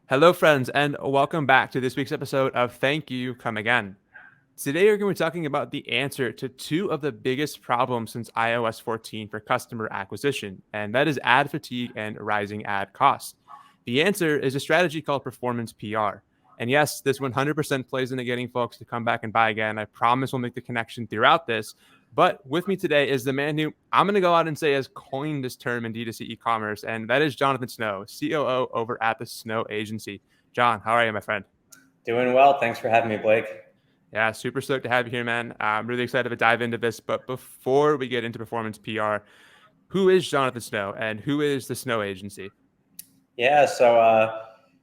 Hello, friends, and welcome back to this week's episode of Thank You, Come Again. Today, we're going to be talking about the answer to two of the biggest problems since iOS 14 for customer acquisition, and that is ad fatigue and rising ad costs. The answer is a strategy called performance PR. And yes, this 100% plays into getting folks to come back and buy again. I promise we'll make the connection throughout this. But with me today is the man who I'm going to go out and say has coined this term in D2C e-commerce, and that is Jonathan Snow, COO over at the Snow Agency. John, how are you, my friend? Doing well. Thanks for having me, Blake. Yeah, super stoked to have you here, man. I'm really excited to dive into this. But before we get into performance PR, who is Jonathan Snow and who is the Snow Agency? Yeah,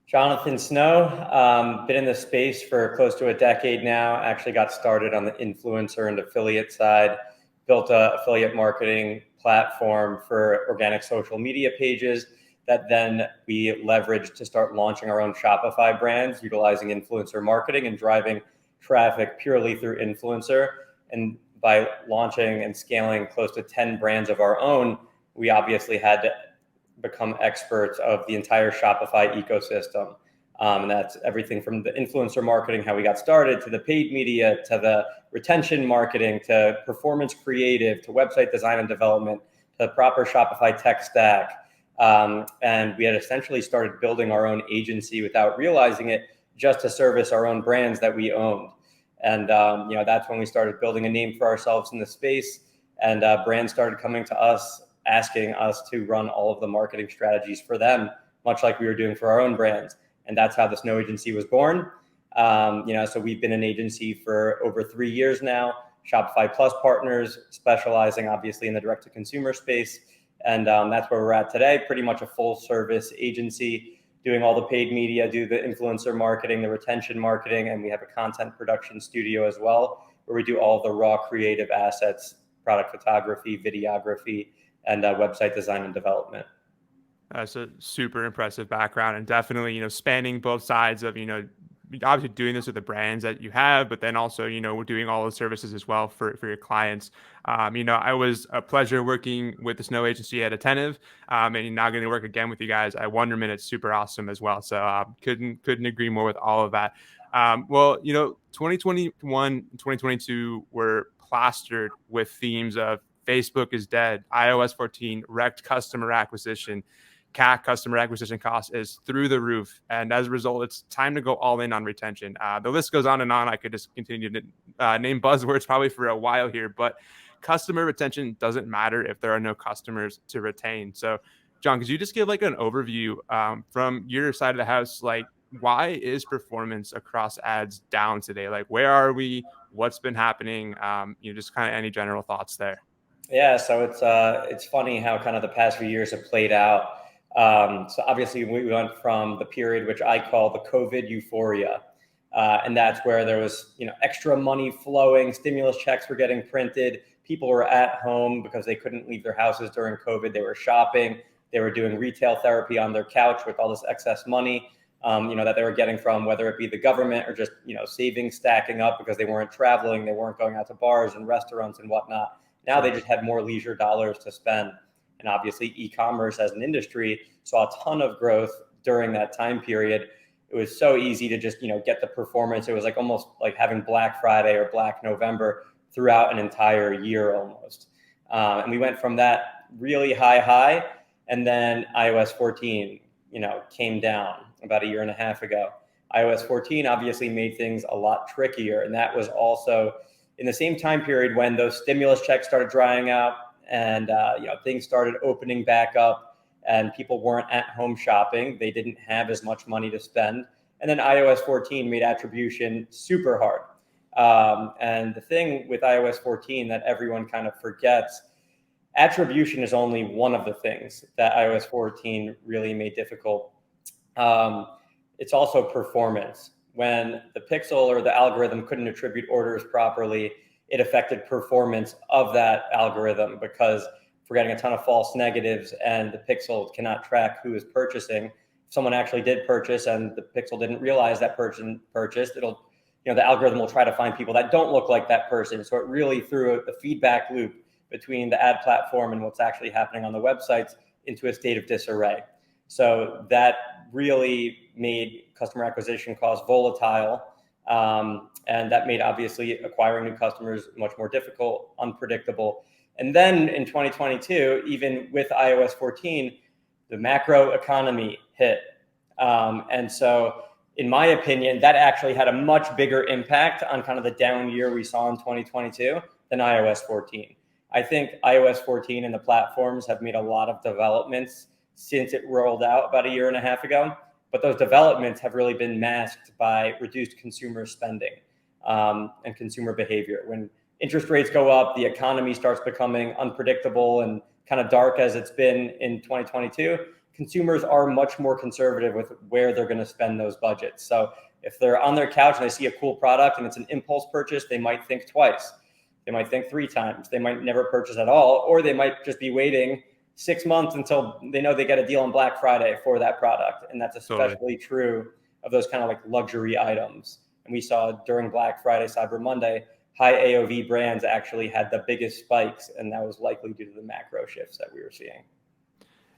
Jonathan Snow, been in the space for close to a decade now. Actually got started on the influencer and affiliate side, built a affiliate marketing platform for organic social media pages that then we leveraged to start launching our own Shopify brands, utilizing influencer marketing and driving traffic purely through influencer. And by launching and scaling close to 10 brands of our own, we obviously had to become experts of the entire Shopify ecosystem. And that's everything from the influencer marketing, how we got started, to the paid media, to the retention marketing, to performance creative, to website design and development, to the proper Shopify tech stack. And we had essentially started building our own agency without realizing it, just to service our own brands that we owned. And that's when we started building a name for ourselves in the space. And brands started coming to us, asking us to run all of the marketing strategies for them, much like we were doing for our own brands. And that's how the Snow Agency was born. So we've been an agency for over 3 years now, Shopify Plus partners, specializing obviously in the direct-to-consumer space. And that's where we're at today, pretty much a full-service agency, doing all the paid media, do the influencer marketing, the retention marketing, and we have a content production studio as well, where we do all the raw creative assets, product photography, videography, and website design and development. That's a super impressive background and definitely, spanning both sides of, obviously doing this with the brands that you have, but then also, we're doing all the services as well for your clients. I was a pleasure working with the Snow Agency at Attentive, and now going to work again with you guys at Wonderman. It's super awesome as well. So couldn't agree more with all of that. 2021, 2022 were plastered with themes of Facebook is dead, iOS 14, wrecked customer acquisition, CAC, customer acquisition cost, is through the roof. And as a result, it's time to go all in on retention. The list goes on and on. I could just continue to name buzzwords probably for a while here, but customer retention doesn't matter if there are no customers to retain. So, John, could you just give like an overview from your side of the house? Like, why is performance across ads down today? Like, where are we? What's been happening? Just kind of any general thoughts there. Yeah, so it's funny how kind of the past few years have played out. So obviously we went from the period which I call the COVID euphoria, and that's where there was extra money flowing, stimulus checks were getting printed, people were at home because they couldn't leave their houses during COVID. They were shopping, they were doing retail therapy on their couch with all this excess money, that they were getting from whether it be the government or just savings stacking up because they weren't traveling, they weren't going out to bars and restaurants and whatnot. Now they just had more leisure dollars to spend. And obviously e-commerce as an industry saw a ton of growth during that time period. It was so easy to just get the performance. It was like almost like having Black Friday or Black November throughout an entire year almost. And we went from that really high, and then iOS 14 came down about a year and a half ago. iOS 14 obviously made things a lot trickier, and that was also in the same time period when those stimulus checks started drying out and things started opening back up and people weren't at home shopping. They didn't have as much money to spend. And then iOS 14 made attribution super hard. And the thing with iOS 14 that everyone kind of forgets, attribution is only one of the things that iOS 14 really made difficult. It's also performance. When the pixel or the algorithm couldn't attribute orders properly, it affected performance of that algorithm because we're getting a ton of false negatives and the pixel cannot track who is purchasing. If someone actually did purchase and the pixel didn't realize that person purchased, the algorithm will try to find people that don't look like that person. So it really threw a feedback loop between the ad platform and what's actually happening on the websites into a state of disarray. So that really made customer acquisition costs volatile. And that made obviously acquiring new customers much more difficult, unpredictable. And then in 2022, even with iOS 14, the macro economy hit. And so in my opinion, that actually had a much bigger impact on kind of the down year we saw in 2022 than iOS 14. I think iOS 14 and the platforms have made a lot of developments since it rolled out about a year and a half ago, but those developments have really been masked by reduced consumer spending and consumer behavior. When interest rates go up, the economy starts becoming unpredictable and kind of dark as it's been in 2022. Consumers are much more conservative with where they're going to spend those budgets. So if they're on their couch and they see a cool product and it's an impulse purchase, they might think twice. They might think 3 times. They might never purchase at all, or they might just be waiting 6 months until they know they get a deal on Black Friday for that product. And that's especially true of those kind of like luxury items. And we saw during Black Friday, Cyber Monday, high AOV brands actually had the biggest spikes, and that was likely due to the macro shifts that we were seeing.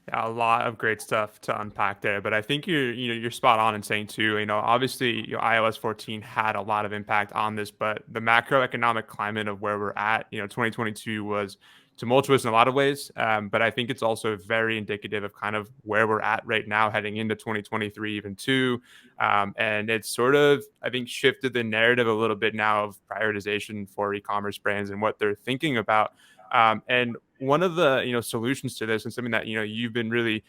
Yeah, a lot of great stuff to unpack there, but I think you're spot on in saying too. Obviously, iOS 14 had a lot of impact on this, but the macroeconomic climate of where we're at, 2022 was tumultuous in a lot of ways, but I think it's also very indicative of kind of where we're at right now, heading into 2023 even too, and it's sort of, I think, shifted the narrative a little bit now of prioritization for e-commerce brands and what they're thinking about. And one of the solutions to this, and something that you've been really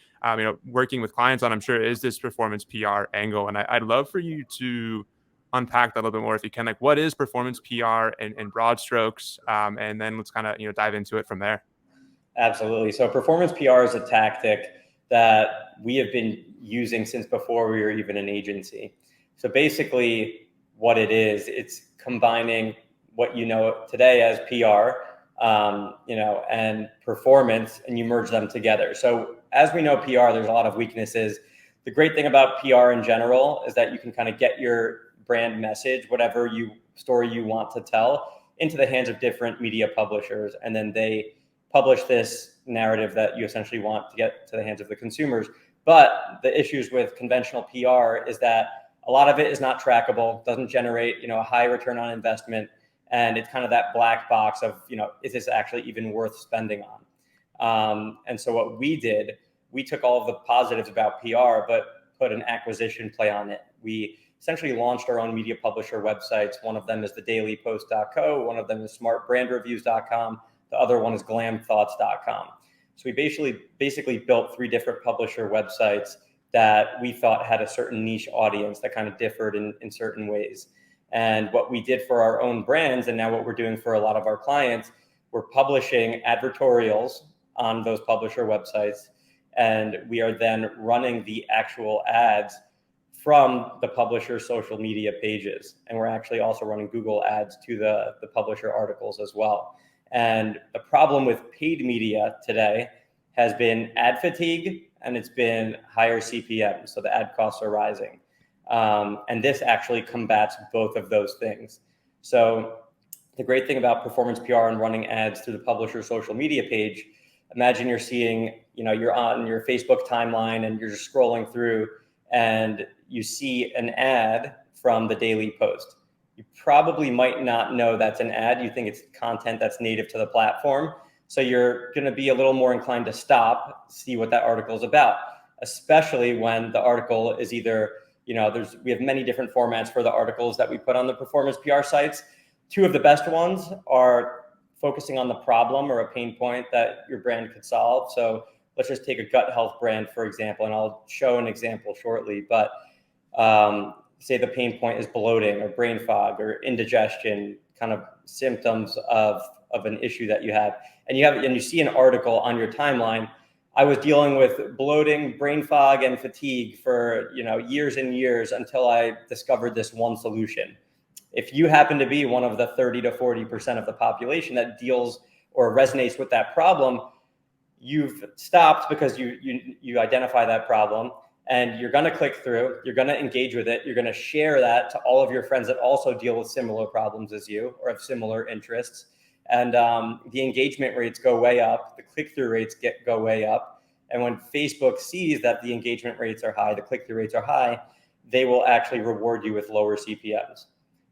working with clients on, I'm sure, is this performance PR angle. And I'd love for you to unpack that a little bit more if you can. Like, what is performance PR in broad strokes? And then let's kind of dive into it from there. Absolutely. So performance PR is a tactic that we have been using since before we were even an agency. So basically, what it is, it's combining what you know today as PR. And performance, and you merge them together. So as we know, PR, there's a lot of weaknesses. The great thing about PR in general is that you can kind of get your brand message, whatever story you want to tell, into the hands of different media publishers. And then they publish this narrative that you essentially want to get to the hands of the consumers. But the issues with conventional PR is that a lot of it is not trackable, doesn't generate, a high return on investment. And it's kind of that black box of, is this actually even worth spending on? And so what we did, we took all of the positives about PR, but put an acquisition play on it. We essentially launched our own media publisher websites. One of them is thedailypost.co. One of them is smartbrandreviews.com. The other one is glamthoughts.com. So we basically built 3 different publisher websites that we thought had a certain niche audience that kind of differed in certain ways. And what we did for our own brands, and now what we're doing for a lot of our clients, we're publishing advertorials on those publisher websites, and we are then running the actual ads from the publisher social media pages. And we're actually also running Google ads to the publisher articles as well. And the problem with paid media today has been ad fatigue, and it's been higher CPMs, so the ad costs are rising. And this actually combats both of those things. So the great thing about performance PR and running ads through the publisher social media page, imagine you're seeing, you're on your Facebook timeline and you're just scrolling through and you see an ad from the Daily Post. You probably might not know that's an ad. You think it's content that's native to the platform. So you're going to be a little more inclined to stop, see what that article is about, especially when the article is either we have many different formats for the articles that we put on the performance PR sites. 2 of the best ones are focusing on the problem or a pain point that your brand could solve. So let's just take a gut health brand, for example, and I'll show an example shortly. But say the pain point is bloating or brain fog or indigestion, kind of symptoms of an issue that you have. And you see an article on your timeline. I was dealing with bloating, brain fog, and fatigue for years and years until I discovered this one solution. If you happen to be one of the 30 to 40% of the population that deals or resonates with that problem, you've stopped because you identify that problem, and you're going to click through, you're going to engage with it, you're going to share that to all of your friends that also deal with similar problems as you or have similar interests. And the engagement rates go way up, the click-through rates go way up, And when Facebook sees that the engagement rates are high, the click-through rates are high, they will actually reward you with lower CPMs.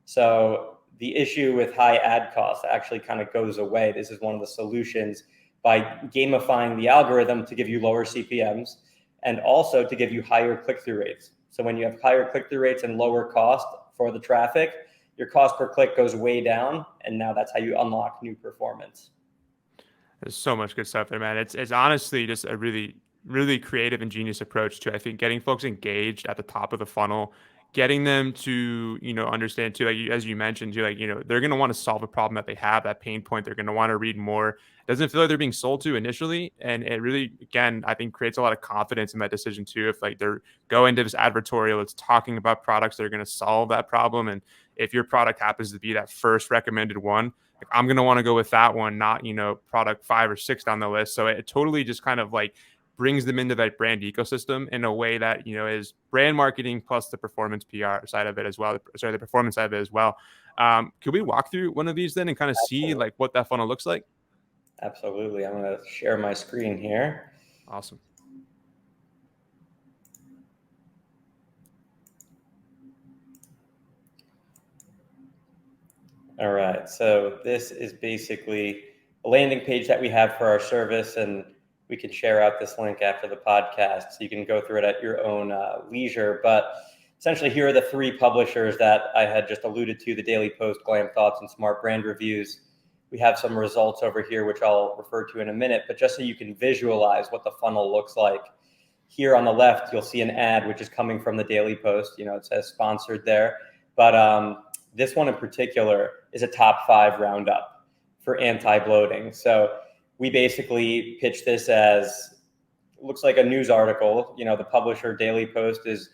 So the issue with high ad costs actually kind of goes away. This is one of the solutions by gamifying the algorithm to give you lower CPMs and also to give you higher click-through rates. So when you have higher click-through rates and lower cost for the traffic, your cost per click goes way down. And now that's how you unlock new performance. There's so much good stuff there, man. It's honestly just a really, really creative and genius approach to, I think, getting folks engaged at the top of the funnel, getting them to, understand too, as you mentioned, too, they're going to want to solve a problem that they have, that pain point. They're going to want to read more. It doesn't feel like they're being sold to initially. And it really, again, I think creates a lot of confidence in that decision too. If they're going to this advertorial, it's talking about products that are going to solve that problem. And if your product happens to be that first recommended one, I'm going to want to go with that one, not, product 5 or 6 down the list. So it totally just kind of brings them into that brand ecosystem in a way that, is brand marketing plus the performance PR side of it as well. Sorry, the performance side of it as well. Could we walk through one of these then and kind of see what that funnel looks like? Absolutely. I'm going to share my screen here. Awesome. All right, so this is basically a landing page that we have for our service, and we can share out this link after the podcast, so you can go through it at your own leisure. But essentially, here are the 3 publishers that I had just alluded to: the Daily Post, Glam Thoughts, and Smart Brand Reviews. We have some results over here, which I'll refer to in a minute, but just so you can visualize what the funnel looks like. Here on the left, you'll see an ad, which is coming from the Daily Post. It says sponsored there, but this one in particular is a top 5 roundup for anti-bloating. So we basically pitch this as, it looks like a news article. The publisher Daily Post is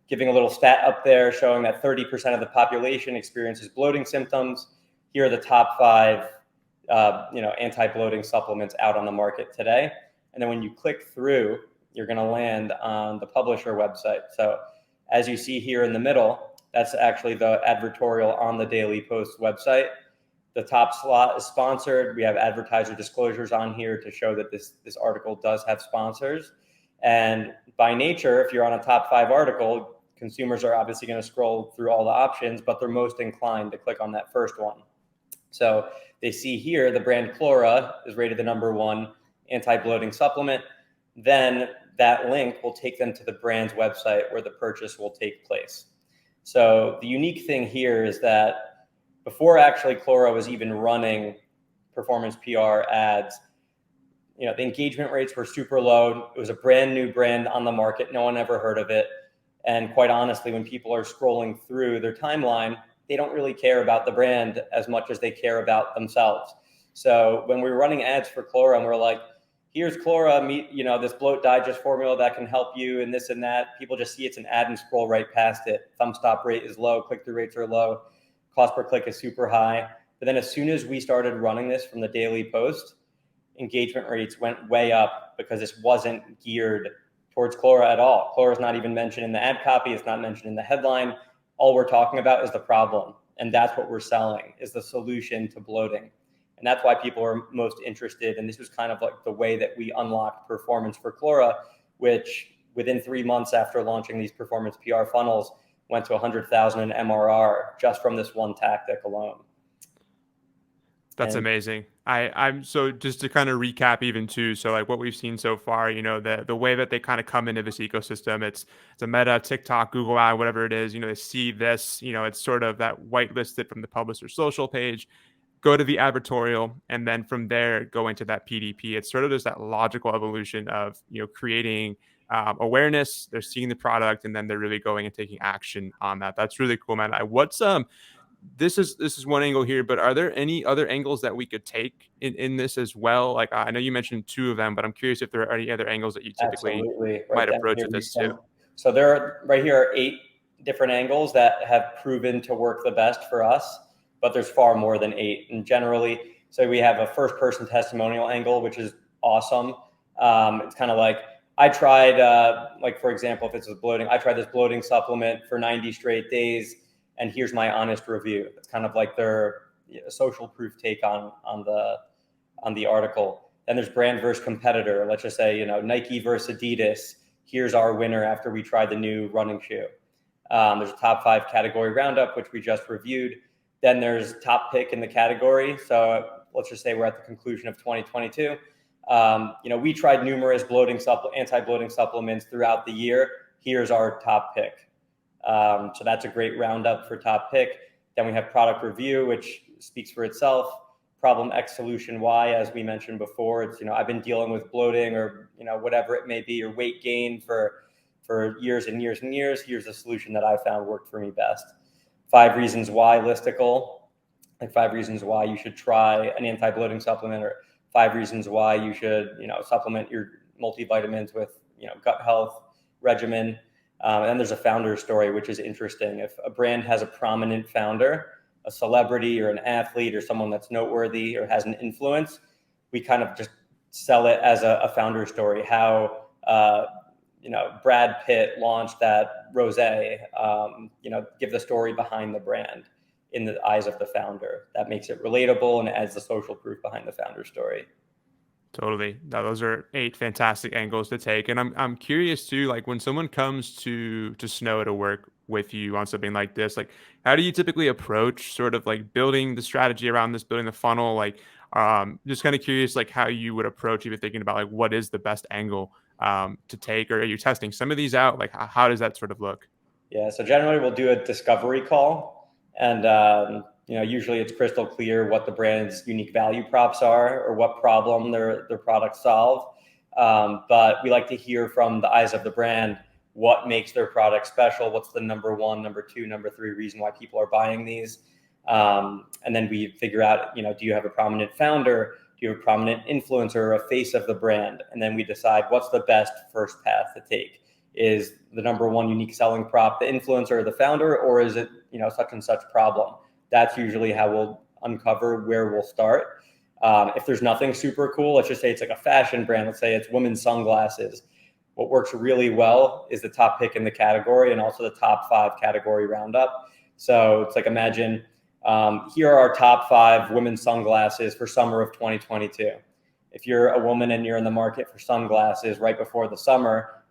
giving a little stat up there showing that 30% of the population experiences bloating symptoms. Here are the top 5 anti-bloating supplements out on the market today. And then when you click through, you're going to land on the publisher website. So as you see here in the middle, that's actually the advertorial on the Daily Post website. The top slot is sponsored. We have advertiser disclosures on here to show that this article does have sponsors. And by nature, if you're on a top 5 article, consumers are obviously going to scroll through all the options, but they're most inclined to click on that first one. So they see here the brand Chlora is rated the #1 anti-bloating supplement. Then that link will take them to the brand's website where the purchase will take place. So the unique thing here is that before actually Chlora was even running performance PR ads, the engagement rates were super low. It was a brand new brand on the market. No one ever heard of it. And quite honestly, when people are scrolling through their timeline, they don't really care about the brand as much as they care about themselves. So when we were running ads for Chlora and we're like, here's Chlora, this bloat digest formula that can help you and this and that, people just see it's an ad and scroll right past it. Thumb stop rate is low, click-through rates are low, cost per click is super high. But then as soon as we started running this from the Daily Post, engagement rates went way up because this wasn't geared towards Chlora at all. Chlora is not even mentioned in the ad copy. It's not mentioned in the headline. All we're talking about is the problem. And that's what we're selling, is the solution to bloating. And that's why people are most interested. And this was kind of like the way that we unlocked performance for Chlora, which within 3 months after launching these performance PR funnels went to 100,000 in MRR just from this one tactic alone. That's amazing. I'm so just to kind of recap even too. So what we've seen so far, the way that they kind of come into this ecosystem, it's a Meta, TikTok, Google ad, whatever it is, they see this, it's sort of that whitelisted from the publisher social page, go to the advertorial, and then from there go into that PDP. It's sort of just that logical evolution of, creating awareness. They're seeing the product, and then they're really going and taking action on that. That's really cool, man. This is one angle here, but are there any other angles that we could take in this as well? I know you mentioned 2 of them, but I'm curious if there are any other angles that you typically might approach with this too. So right here are 8 different angles that have proven to work the best for us, but there's far more than 8. And generally, so we have a first person testimonial angle, which is awesome. It's kind of like, I tried, for example, if it's with bloating, I tried this bloating supplement for 90 straight days. And here's my honest review. It's kind of like their social proof take on the article. Then there's brand versus competitor. Let's just say, Nike versus Adidas. Here's our winner after we tried the new running shoe. There's a top 5 category roundup, which we just reviewed. Then there's top pick in the category. So let's just say we're at the conclusion of 2022. We tried numerous anti-bloating supplements throughout the year. Here's our top pick. So that's a great roundup for top pick. Then we have product review, which speaks for itself. Problem X, solution Y, as we mentioned before. It's, I've been dealing with bloating or, whatever it may be, or weight gain for years and years and years. Here's the solution that I found worked for me best. 5 reasons why listicle, like 5 reasons why you should try an anti-bloating supplement, or 5 reasons why you should, supplement your multivitamins with, gut health regimen. And then there's a founder story, which is interesting. If a brand has a prominent founder, a celebrity or an athlete or someone that's noteworthy or has an influence, we kind of just sell it as a founder story. How, Brad Pitt launched that rosé, give the story behind the brand in the eyes of the founder. That makes it relatable and adds the social proof behind the founder story. Totally. Now, those are 8 fantastic angles to take. And I'm curious too, like when someone comes to Snow to work with you on something like this, like how do you typically approach sort of like building the strategy around this, building the funnel? Like just kind of curious like how you would approach even thinking about like what is the best angle to take, or are you testing some of these out? Like how does that sort of look? Yeah, so generally we'll do a discovery call, and usually it's crystal clear what the brand's unique value props are or what problem their products solve. But we like to hear from the eyes of the brand what makes their product special. What's the number 1, number 2, number 3 reason why people are buying these? And then we figure out, do you have a prominent founder? Do you have a prominent influencer or a face of the brand? And then we decide what's the best first path to take. Is the number 1 unique selling prop the influencer or the founder, or is it, such and such problem? That's usually how we'll uncover where we'll start. If there's nothing super cool, let's just say it's like a fashion brand. Let's say it's women's sunglasses. What works really well is the top pick in the category and also the top 5 category roundup. So it's like, imagine here are our top 5 women's sunglasses for summer of 2022. If you're a woman and you're in the market for sunglasses right before the summer,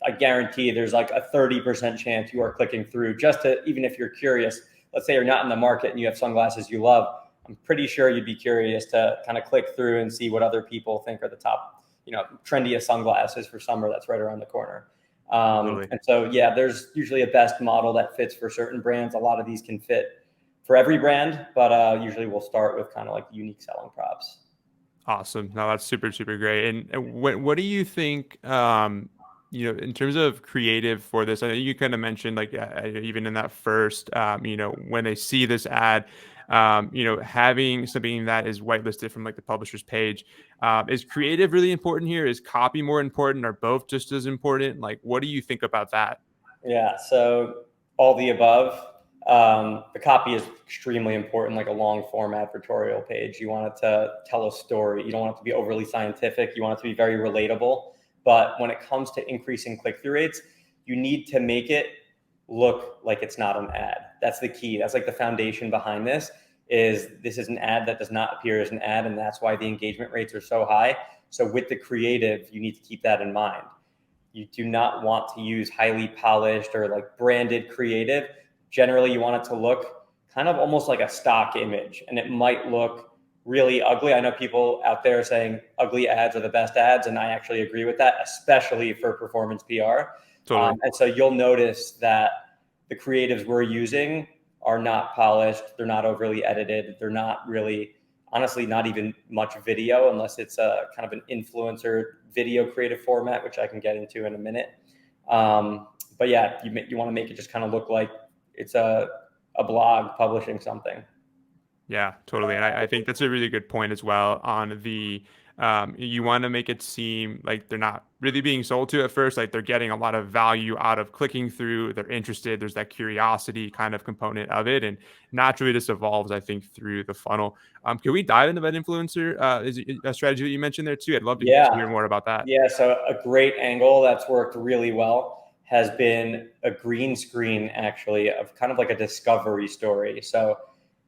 I guarantee there's like a 30% chance you are clicking through just to, even if you're curious. Let's say you're not in the market and you have sunglasses you love. I'm pretty sure you'd be curious to kind of click through and see what other people think are the top, trendiest sunglasses for summer that's right around the corner. Totally. And so, yeah, there's usually a best model that fits for certain brands. A lot of these can fit for every brand, but usually we'll start with kind of like unique selling props. Awesome. No, that's super, super great. And what do you think, in terms of creative for this? I know you kind of mentioned like even in that first, when they see this ad, having something that is whitelisted from like the publisher's page, is creative really important here? Is copy more important? Are both just as important? Like, what do you think about that? Yeah, so all the above. The copy is extremely important, like a long form advertorial page. You want it to tell a story. You don't want it to be overly scientific. You want it to be very relatable. But when it comes to increasing click-through rates, you need to make it look like it's not an ad. That's the key. That's like the foundation behind this is an ad that does not appear as an ad, and that's why the engagement rates are so high. So with the creative, you need to keep that in mind. You do not want to use highly polished or like branded creative. Generally, you want it to look kind of almost like a stock image, and it might look really ugly. I know people out there saying ugly ads are the best ads, and I actually agree with that, especially for performance PR. Totally. And so you'll notice that the creatives we're using are not polished. They're not overly edited. They're not really, honestly, not even much video unless it's a kind of an influencer video creative format, which I can get into in a minute. But yeah, you want to make it just kind of look like it's a blog publishing something. Yeah, totally. And I think that's a really good point as well on the, you want to make it seem like they're not really being sold to at first, like they're getting a lot of value out of clicking through, they're interested, there's that curiosity kind of component of it. And naturally this evolves, I think, through the funnel. Can we dive into that influencer is it a strategy that you mentioned there too? I'd love to hear more about that. Yeah, so a great angle that's worked really well has been a green screen, actually, of kind of like a discovery story. So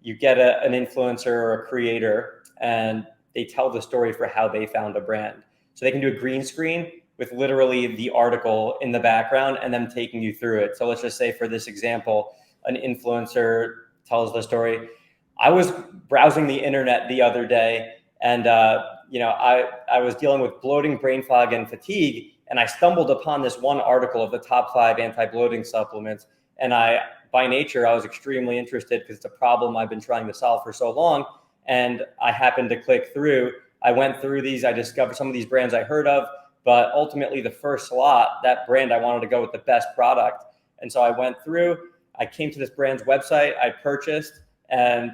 you get an influencer or a creator, and they tell the story for how they found a brand. So they can do a green screen with literally the article in the background and them taking you through it. So let's just say for this example, an influencer tells the story. I was browsing the internet the other day, and I was dealing with bloating, brain fog, and fatigue, and I stumbled upon this one article of the top 5 anti-bloating supplements. And by nature, I was extremely interested because it's a problem I've been trying to solve for so long. And I happened to click through. I went through these. I discovered some of these brands I heard of, but ultimately the first slot, that brand, I wanted to go with the best product. And so I went through. I came to this brand's website. I purchased. And,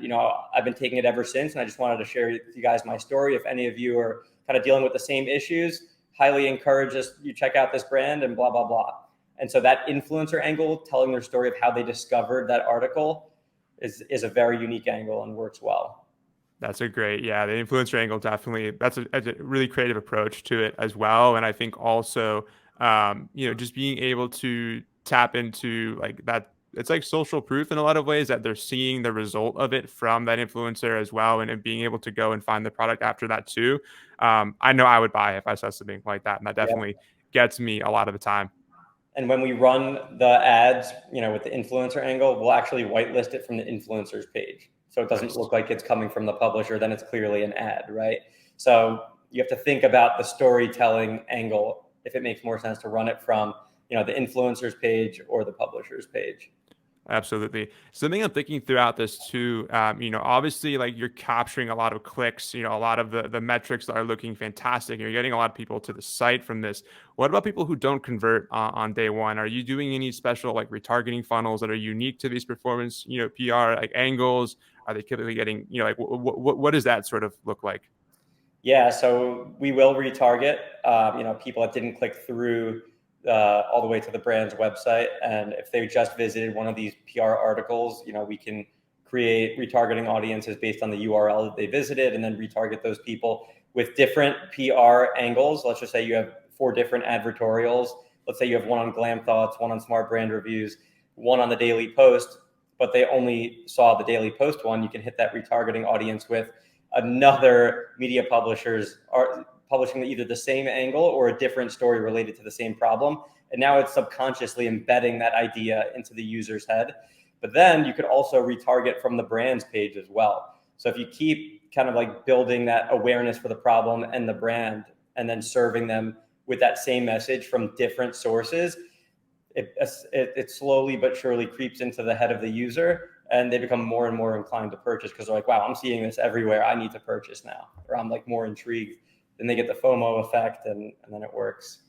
I've been taking it ever since. And I just wanted to share with you guys my story. If any of you are kind of dealing with the same issues, highly encourage you check out this brand and blah, blah, blah. And so that influencer angle, telling their story of how they discovered that article, is a very unique angle and works well. That's a great, yeah, the influencer angle definitely, that's a really creative approach to it as well. And I think also, just being able to tap into like that, it's like social proof in a lot of ways that they're seeing the result of it from that influencer as well. And being able to go and find the product after that too. I know I would buy if I saw something like that. And that definitely gets me a lot of the time. And when we run the ads, with the influencer angle, we'll actually whitelist it from the influencer's page. So it doesn't look like it's coming from the publisher, then it's clearly an ad, right? So you have to think about the storytelling angle, if it makes more sense to run it from, the influencer's page or the publisher's page. Absolutely. Something I'm thinking throughout this too, obviously like you're capturing a lot of clicks, a lot of the metrics that are looking fantastic. You're getting a lot of people to the site from this. What about people who don't convert on day one? Are you doing any special like retargeting funnels that are unique to these performance, PR like angles? Are they typically getting, like what does that sort of look like? Yeah, so we will retarget, people that didn't click through all the way to the brand's website. And if they just visited one of these PR articles, we can create retargeting audiences based on the URL that they visited and then retarget those people with different PR angles. Let's just say you have 4 different advertorials. Let's say you have one on Glam Thoughts, one on Smart Brand Reviews, one on the Daily Post, but they only saw the Daily Post one. You can hit that retargeting audience with another media publishers are publishing either the same angle or a different story related to the same problem. And now it's subconsciously embedding that idea into the user's head. But then you could also retarget from the brand's page as well. So if you keep kind of like building that awareness for the problem and the brand, and then serving them with that same message from different sources, it slowly but surely creeps into the head of the user, and they become more and more inclined to purchase because they're like, wow, I'm seeing this everywhere. I need to purchase now, or I'm like more intrigued. Then they get the FOMO effect, and then it works.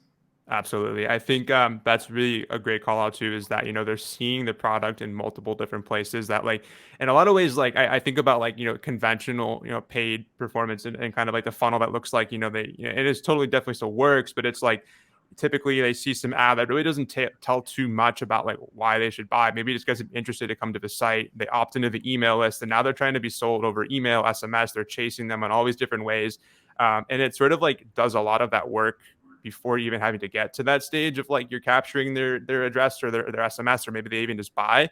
Absolutely. I think that's really a great call out too, is that, they're seeing the product in multiple different places that like, in a lot of ways, like I think about like, conventional, paid performance and kind of like the funnel that looks like, it is totally definitely still works, but it's like, typically they see some ad that really doesn't tell too much about like why they should buy. Maybe it just gets them interested to come to the site. They opt into the email list and now they're trying to be sold over email, SMS. They're chasing them in all these different ways. And it sort of like does a lot of that work before even having to get to that stage of like you're capturing their address or their SMS, or maybe they even just buy.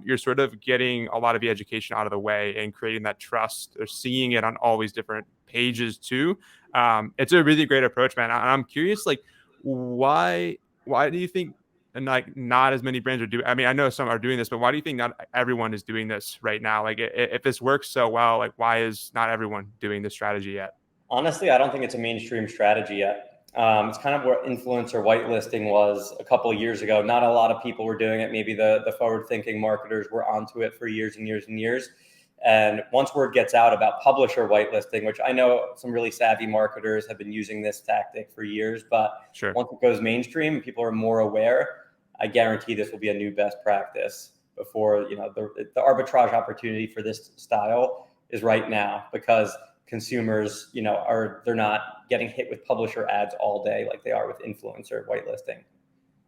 You're sort of getting a lot of the education out of the way and creating that trust. They're seeing it on all these different pages too. It's a really great approach, man. I'm curious, like, why do you think and like not as many brands are doing? I mean, I know some are doing this, but why do you think not everyone is doing this right now? Like, if this works so well, like, why is not everyone doing this strategy yet? Honestly, I don't think it's a mainstream strategy yet. It's kind of where influencer whitelisting was a couple of years ago. Not a lot of people were doing it. Maybe the forward-thinking marketers were onto it for years and years and years. And once word gets out about publisher whitelisting, which I know some really savvy marketers have been using this tactic for years, but Sure. once it goes mainstream, people are more aware. I guarantee this will be a new best practice before, the arbitrage opportunity for this style is right now, because consumers, they're not getting hit with publisher ads all day like they are with influencer whitelisting.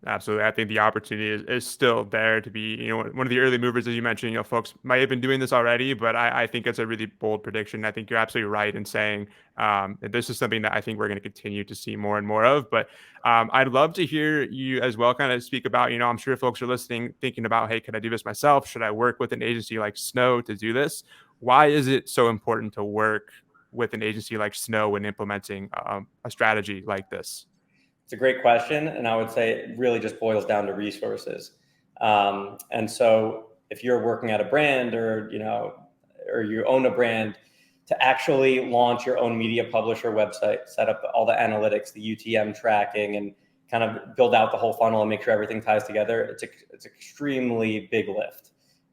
Absolutely. I think the opportunity is still there to be, one of the early movers, as you mentioned, folks might have been doing this already, but I think it's a really bold prediction. I think you're absolutely right in saying that this is something that I think we're going to continue to see more and more of. But I'd love to hear you as well kind of speak about, I'm sure folks are listening, thinking about, hey, could I do this myself? Should I work with an agency like Snow to do this? Why is it so important to work with an agency like Snow when implementing a strategy like this? It's a great question, and I would say it really just boils down to resources. And so, if you're working at a brand, or you own a brand, to actually launch your own media publisher website, set up all the analytics, the UTM tracking, and kind of build out the whole funnel and make sure everything ties together, it's extremely big lift.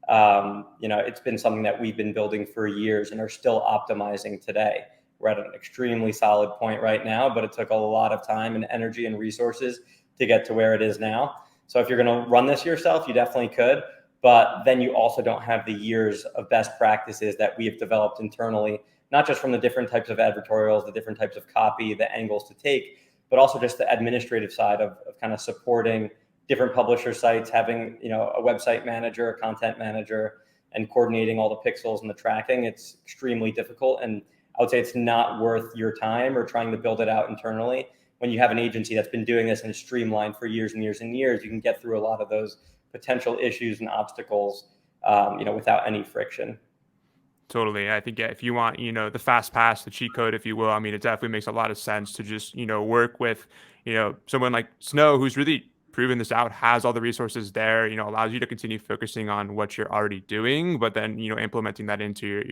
It's been something that we've been building for years and are still optimizing today. We're at an extremely solid point right now, but it took a lot of time and energy and resources to get to where it is now. So if you're going to run this yourself, you definitely could, but then you also don't have the years of best practices that we have developed internally, not just from the different types of advertorials, the different types of copy, the angles to take, but also just the administrative side of kind of supporting different publisher sites, having a website manager, a content manager, and coordinating all the pixels and the tracking. It's extremely difficult, and I would say it's not worth your time or trying to build it out internally. When you have an agency that's been doing this and streamlined for years and years and years, you can get through a lot of those potential issues and obstacles, without any friction. Totally. I think if you want, the fast pass, the cheat code, if you will, I mean, it definitely makes a lot of sense to just, work with, someone like Snow, who's really proven this out, has all the resources there, allows you to continue focusing on what you're already doing, but then, implementing that into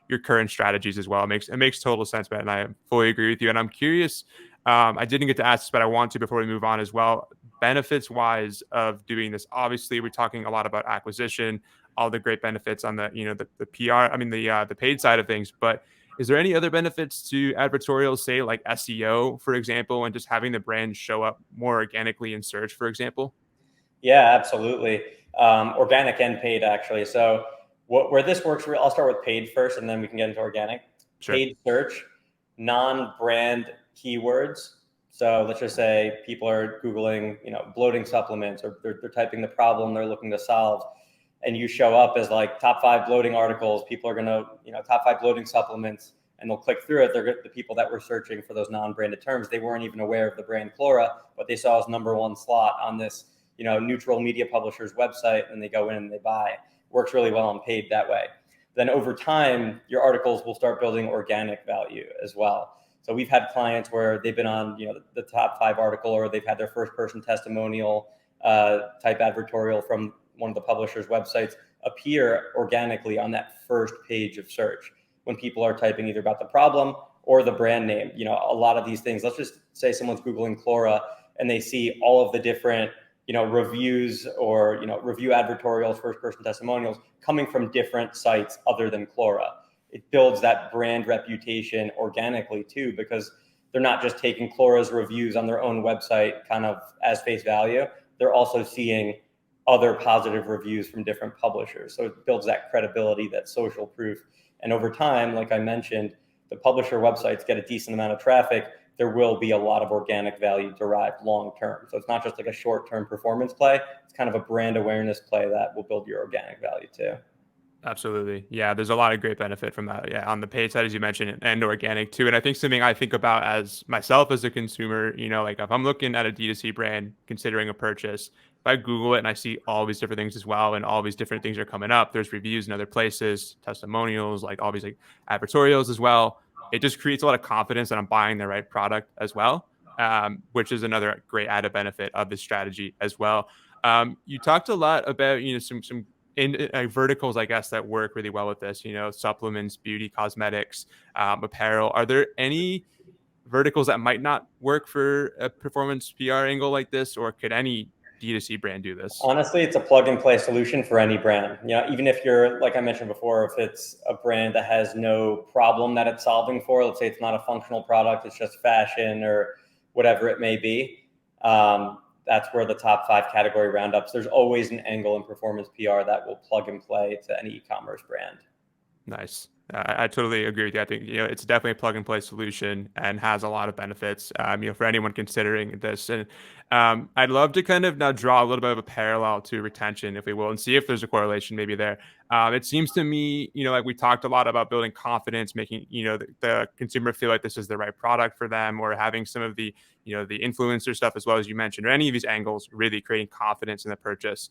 your current strategies as well. It makes total sense, man. And I fully agree with you. And I'm curious, I didn't get to ask this, but I want to before we move on as well. Benefits wise of doing this, obviously, we're talking a lot about acquisition, all the great benefits on the PR, I mean the paid side of things, but is there any other benefits to advertorials, say like SEO, for example, and just having the brand show up more organically in search, for example? Yeah, absolutely. Organic and paid, actually. So where this works, I'll start with paid first, and then we can get into organic. Sure. Paid search, non-brand keywords. So let's just say people are Googling, bloating supplements, or they're typing the problem they're looking to solve, and you show up as like top 5 bloating articles. People are gonna, top 5 bloating supplements, and they'll click through it. They're the people that were searching for those non-branded terms. They weren't even aware of the brand Chlora, but they saw as #1 slot on this, neutral media publisher's website, and they go in and they buy. Works really well on paid that way. Then over time, your articles will start building organic value as well. So we've had clients where they've been on, the top 5 article, or they've had their first person testimonial type advertorial from one of the publisher's websites appear organically on that first page of search when people are typing either about the problem or the brand name. A lot of these things, let's just say someone's Googling Chlora and they see all of the different, reviews or, review advertorials, first person testimonials coming from different sites other than Chlora. It builds that brand reputation organically too, because they're not just taking Chlora's reviews on their own website kind of as face value. They're also seeing other positive reviews from different publishers. So it builds that credibility, that social proof. And over time, like I mentioned, the publisher websites get a decent amount of traffic. There will be a lot of organic value derived long term. So it's not just like a short term performance play. It's kind of a brand awareness play that will build your organic value too. Absolutely. Yeah, there's a lot of great benefit from that. Yeah, on the paid side, as you mentioned, and organic too. And I think something I think about as myself as a consumer, like if I'm looking at a D2C brand considering a purchase, if I Google it and I see all these different things as well, and all these different things are coming up, there's reviews in other places, testimonials, like all these like advertorials as well. It just creates a lot of confidence that I'm buying the right product as well, which is another great added benefit of this strategy as well. You talked a lot about, some in verticals, I guess, that work really well with this, supplements, beauty, cosmetics, apparel. Are there any verticals that might not work for a performance PR angle like this, or could any D2C brand do this? Honestly, it's a plug and play solution for any brand. Even if you're, like I mentioned before, if it's a brand that has no problem that it's solving for, let's say it's not a functional product, it's just fashion or whatever it may be. That's where the top 5 category roundups. There's always an angle in performance PR that will plug and play to any e-commerce brand. Nice. I totally agree with you. I think, it's definitely a plug and play solution and has a lot of benefits, for anyone considering this. And I'd love to kind of now draw a little bit of a parallel to retention, if we will, and see if there's a correlation maybe there. It seems to me, like we talked a lot about building confidence, making, the consumer feel like this is the right product for them, or having some of the, the influencer stuff, as well as you mentioned, or any of these angles, really creating confidence in the purchase.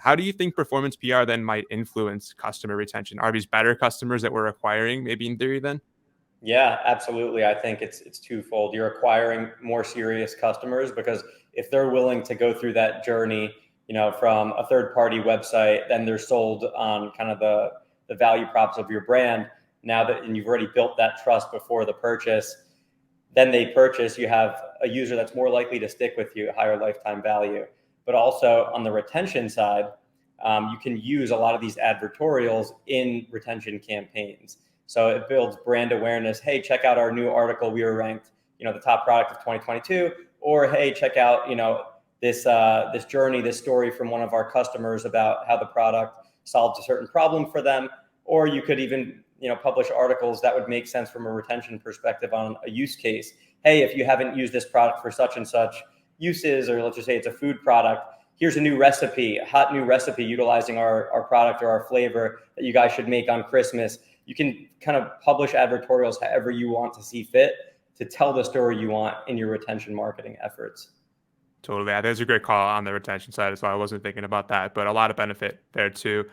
How do you think performance PR then might influence customer retention? Are these better customers that we're acquiring, maybe in theory then? Yeah, absolutely. I think it's twofold. You're acquiring more serious customers because if they're willing to go through that journey, from a third party website, then they're sold on kind of the value props of your brand. Now that and you've already built that trust before the purchase, then they purchase, you have a user that's more likely to stick with you, higher lifetime value. But also on the retention side, you can use a lot of these advertorials in retention campaigns. So it builds brand awareness. Hey, check out our new article. We were ranked, the top product of 2022. Or hey, check out, this journey, this story from one of our customers about how the product solved a certain problem for them. Or you could even, publish articles that would make sense from a retention perspective on a use case. Hey, if you haven't used this product for such and such uses, or let's just say it's a food product, here's a new recipe, a hot new recipe utilizing our product or our flavor that you guys should make on Christmas. You can kind of publish advertorials however you want to see fit to tell the story you want in your retention marketing efforts. Totally. Yeah, there's a great call on the retention side as well. I wasn't thinking about that, but a lot of benefit there too.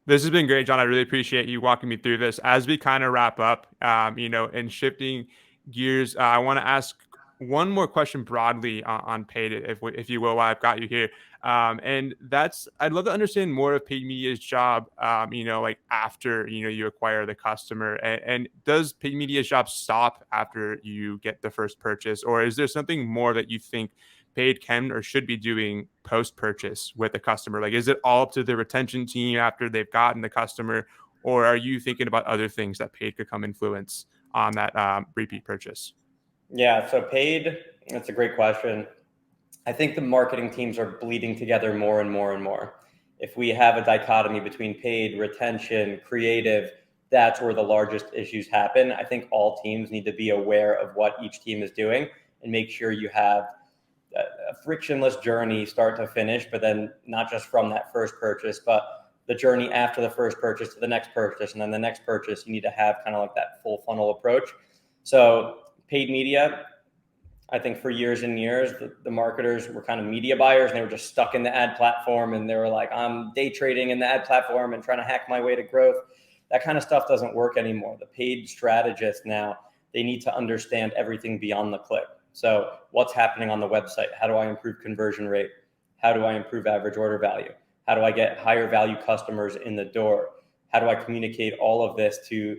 This has been great, John. I really appreciate you walking me through this. As we kind of wrap up, and shifting gears, I want to ask one more question broadly on paid, if you will, while I've got you here. And that's, I'd love to understand more of paid media's job, like after, you acquire the customer, and does paid media's job stop after you get the first purchase, or is there something more that you think paid can or should be doing post purchase with the customer? Like, is it all up to the retention team after they've gotten the customer, or are you thinking about other things that paid could come influence on that repeat purchase? Yeah, so paid, that's a great question. I think the marketing teams are bleeding together more and more and more. If we have a dichotomy between paid, retention, creative, that's where the largest issues happen. I think all teams need to be aware of what each team is doing and make sure you have a frictionless journey start to finish, but then not just from that first purchase, but the journey after the first purchase to the next purchase and then the next purchase. You need to have kind of like that full funnel approach. So paid media, I think for years and years, the marketers were kind of media buyers and they were just stuck in the ad platform and they were like, I'm day trading in the ad platform and trying to hack my way to growth. That kind of stuff doesn't work anymore. The paid strategists now, they need to understand everything beyond the click. So what's happening on the website? How do I improve conversion rate? How do I improve average order value? How do I get higher value customers in the door? How do I communicate all of this to,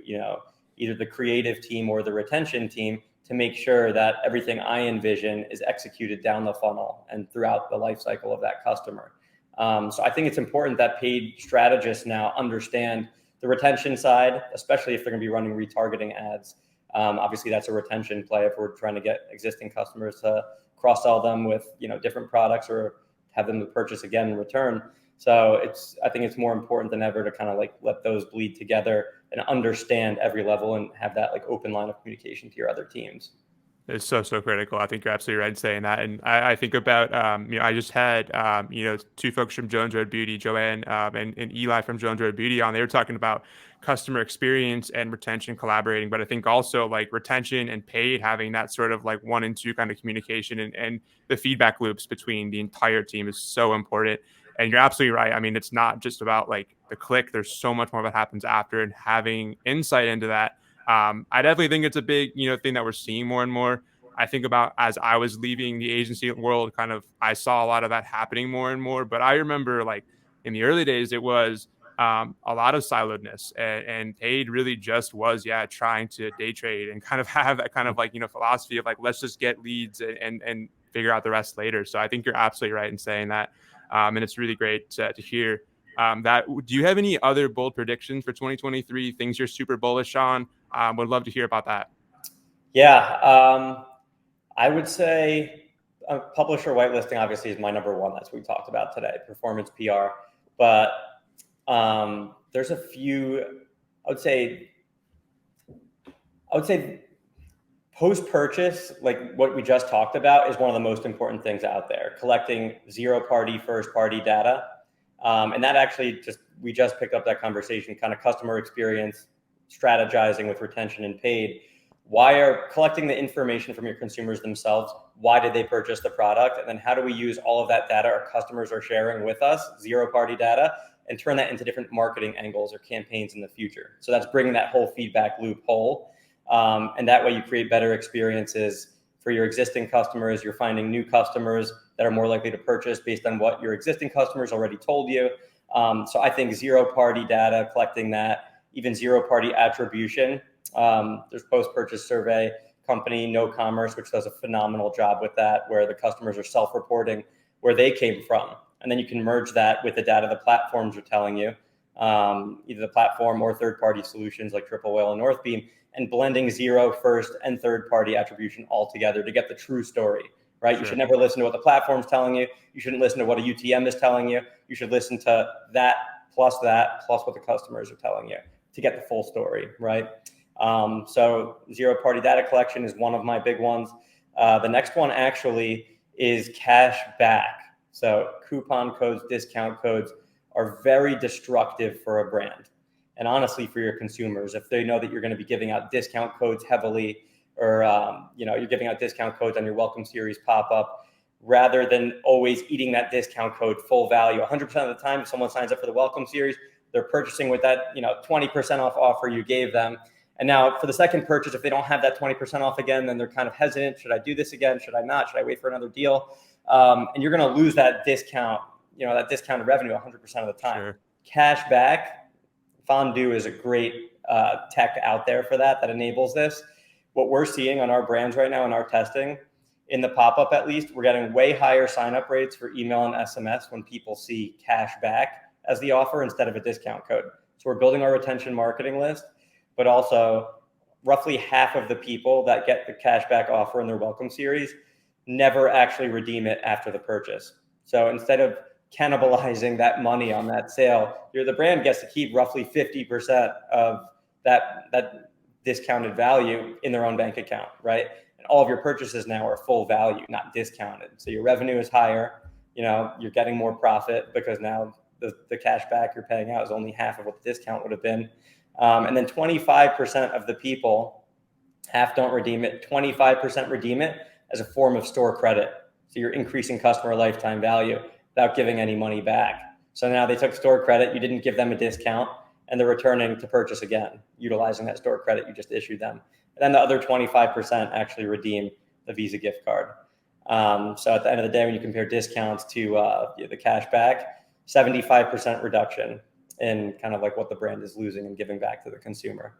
either the creative team or the retention team to make sure that everything I envision is executed down the funnel and throughout the life cycle of that customer? So I think it's important that paid strategists now understand the retention side, especially if they're going to be running retargeting ads. Obviously, that's a retention play if we're trying to get existing customers to cross-sell them with different products or have them to purchase again in return. So I think it's more important than ever to kind of like let those bleed together and understand every level and have that like open line of communication to your other teams. It's so critical. I think you're absolutely right in saying that. And I think about, I just had, two folks from Jones Road Beauty, Joanne and Eli from Jones Road Beauty on. They were talking about customer experience and retention collaborating. But I think also like retention and paid having that sort of like 1 and 2 kind of communication and the feedback loops between the entire team is so important. And you're absolutely right. I mean, it's not just about like the click. There's so much more that happens after, and having insight into that. I definitely think it's a big, thing that we're seeing more and more. I think about as I was leaving the agency world, kind of, I saw a lot of that happening more and more. But I remember like in the early days, it was a lot of siloedness, and paid really just was, trying to day trade and kind of have that kind of like, philosophy of like, let's just get leads and figure out the rest later. So I think you're absolutely right in saying that. And it's really great to hear that. Do you have any other bold predictions for 2023, things you're super bullish on? Would love to hear about that. Yeah, I would say publisher whitelisting obviously is my number one. That's what we talked about today, performance PR. But there's a few, I would say post-purchase, like what we just talked about, is one of the most important things out there, collecting zero-party, first-party data. And that actually we just picked up that conversation, kind of customer experience, strategizing with retention and paid. Why are collecting the information from your consumers themselves? Why did they purchase the product? And then how do we use all of that data our customers are sharing with us, zero-party data, and turn that into different marketing angles or campaigns in the future? So that's bringing that whole feedback loop whole. And that way you create better experiences for your existing customers. You're finding new customers that are more likely to purchase based on what your existing customers already told you. So I think zero-party data, collecting that, even zero-party attribution. There's post-purchase survey company, No Commerce, which does a phenomenal job with that, where the customers are self-reporting where they came from. And then you can merge that with the data the platforms are telling you, either the platform or third-party solutions like Triple Whale and Northbeam, and blending zero, first, and third-party attribution all together to get the true story, right? Sure. You should never listen to what the platform's telling you. You shouldn't listen to what a UTM is telling you. You should listen to that, plus what the customers are telling you to get the full story, right? So zero-party data collection is one of my big ones. The next one actually is cash back. So coupon codes, discount codes are very destructive for a brand. And honestly, for your consumers, if they know that you're going to be giving out discount codes heavily, or you're giving out discount codes on your welcome series pop-up, rather than always eating that discount code full value, 100% of the time, if someone signs up for the welcome series, they're purchasing with that 20% off offer you gave them. And now for the second purchase, if they don't have that 20% off again, then they're kind of hesitant. Should I do this again? Should I not? Should I wait for another deal? And you're going to lose that discount, that discounted revenue 100% of the time. Sure. Cash back, Fondue is a great tech out there for that enables this. What we're seeing on our brands right now in our testing, in the pop-up at least, we're getting way higher sign-up rates for email and SMS when people see cash back as the offer instead of a discount code. So we're building our retention marketing list, but also roughly half of the people that get the cashback offer in their welcome series never actually redeem it after the purchase. So instead of cannibalizing that money on that sale, the brand gets to keep roughly 50% of that discounted value in their own bank account, right? And all of your purchases now are full value, not discounted. So your revenue is higher, you're getting more profit because now the cash back you're paying out is only half of what the discount would have been. And then 25% of the people, half don't redeem it, 25% redeem it as a form of store credit. So you're increasing customer lifetime value without giving any money back. So now they took store credit, you didn't give them a discount, and they're returning to purchase again, utilizing that store credit you just issued them. And then the other 25% actually redeem the Visa gift card. So at the end of the day, when you compare discounts to the cash back, 75% reduction in kind of like what the brand is losing and giving back to the consumer.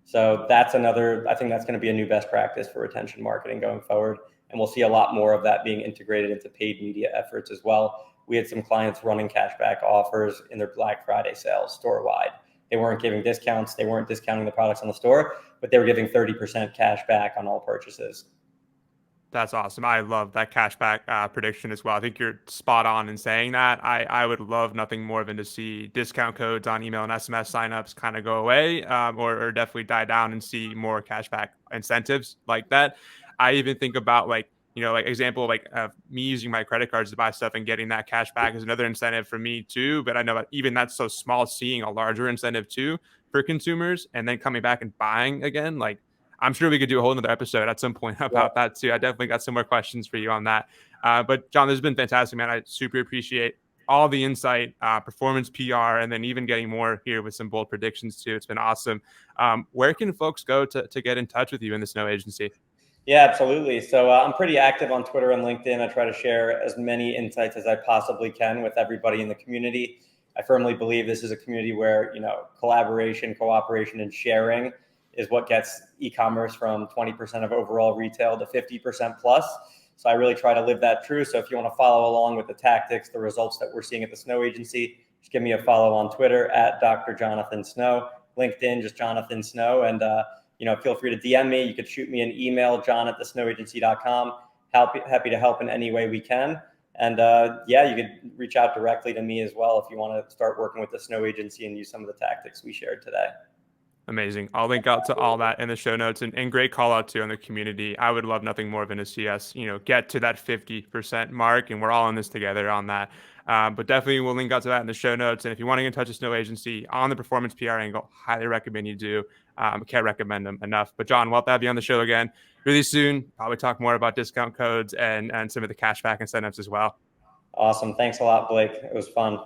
So that's I think that's going to be a new best practice for retention marketing going forward. And we'll see a lot more of that being integrated into paid media efforts as well. We had some clients running cashback offers in their Black Friday sales store-wide. They weren't giving discounts. They weren't discounting the products on the store, but they were giving 30% cash back on all purchases. That's awesome. I love that cashback prediction as well. I think you're spot on in saying that. I would love nothing more than to see discount codes on email and SMS signups kind of go away or definitely die down and see more cashback incentives like that. I even think about like example, me using my credit cards to buy stuff and getting that cash back is another incentive for me too. But I know that even that's so small, seeing a larger incentive too for consumers and then coming back and buying again, like, I'm sure we could do a whole nother episode at some point about that too. I definitely got some more questions for you on that. But John, this has been fantastic, man. I super appreciate all the insight, performance PR, and then even getting more here with some bold predictions too. It's been awesome. Where can folks go to get in touch with you in the Snow Agency? Yeah, absolutely. So I'm pretty active on Twitter and LinkedIn. I try to share as many insights as I possibly can with everybody in the community. I firmly believe this is a community where, collaboration, cooperation, and sharing is what gets e-commerce from 20% of overall retail to 50% plus. So I really try to live that true. So if you want to follow along with the tactics, the results that we're seeing at the Snow Agency, just give me a follow on Twitter at Dr. Jonathan Snow, LinkedIn, just Jonathan Snow. And, feel free to DM me. You could shoot me an email, john@thesnowagency.com. Happy to help in any way we can. And you could reach out directly to me as well if you want to start working with the Snow Agency and use some of the tactics we shared today. Amazing. I'll link out to all that in the show notes and great call out too on the community. I would love nothing more than to see us, get to that 50% mark, and we're all in this together on that. But definitely we'll link out to that in the show notes. And if you want to get in touch with Snow Agency on the performance PR angle, highly recommend you do. Can't recommend them enough. But John, we'll have you on the show again really soon. Probably talk more about discount codes and some of the cashback incentives as well. Awesome. Thanks a lot, Blake. It was fun.